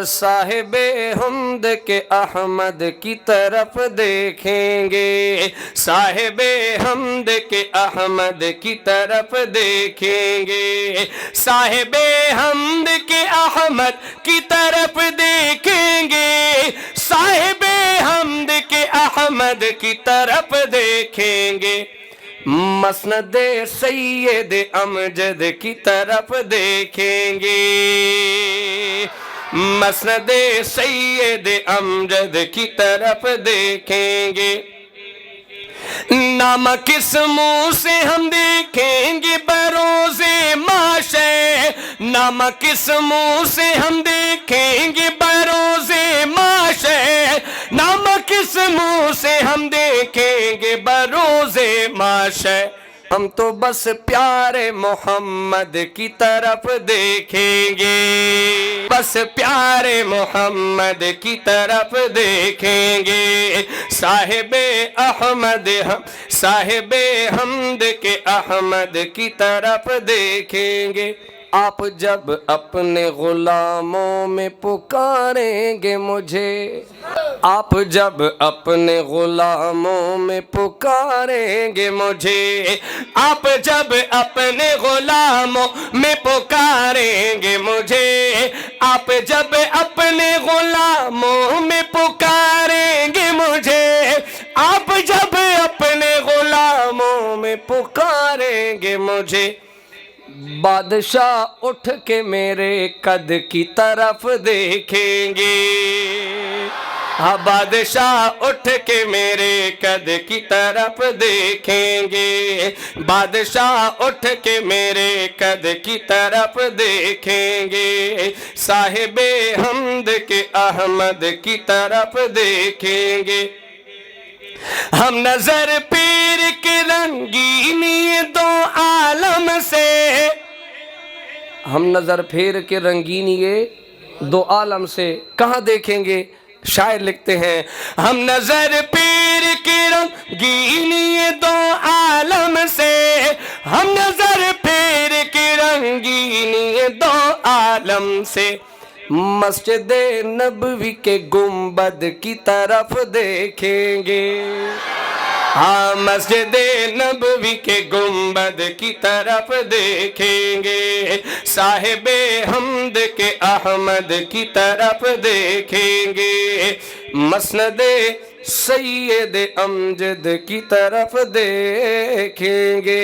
साहिबे हमद के अहमद की तरफ देखेंगे, साहिबे हमद के अहमद की तरफ देखेंगे, साहिबे हमद के अहमद की तरफ देखेंगे, साहिबे हमद के अहमद की तरफ देखेंगे, मसनदे सैयद अमजद की तरफ देखेंगे, मसनदे सैयद अमजद की तरफ देखेंगे। नाम किस मुंह से हम देखेंगे बरोज़े माशर, नाम किस मुंह से हम देखेंगे बरोज़े माशर, नाम किस मुंह से हम देखेंगे बरोज़े माशर। हम तो बस प्यारे मोहम्मद की तरफ देखेंगे, बस प्यारे मोहम्मद की तरफ देखेंगे, साहिबे अहमद हम साहिबे हमद के अहमद की तरफ देखेंगे। आप जब अपने गुलामों में पुकारेंगे मुझे, आप जब अपने गुलामों में पुकारेंगे मुझे, आप जब अपने गुलामों में पुकारेंगे मुझे, आप जब अपने गुलामों में पुकारेंगे मुझे, आप जब अपने गुलामों में पुकारेंगे मुझे, बादशाह उठ के मेरे कद की तरफ देखेंगे, हाँ बादशाह उठ के मेरे कद की तरफ देखेंगे, बादशाह उठ के मेरे कद की तरफ देखेंगे, साहिबे हमद के अहमद की तरफ देखेंगे। हम नजर पीर के रंगीनी दो आलम से, हम नजर फेर के रंगीनी ये दो आलम से कहाँ देखेंगे? शायर लिखते हैं, हम नजर पीर के रंगीनी ये दो आलम से, हम नजर फेर के रंगीनी ये दो आलम से, मस्जिद नबवी के गुंबद की तरफ देखेंगे, हाँ मस्जिद नबवी के गुंबद की तरफ देखेंगे, साहिबे हमद के अहमद की तरफ देखेंगे, मसनदे सैयद अमजद की तरफ देखेंगे।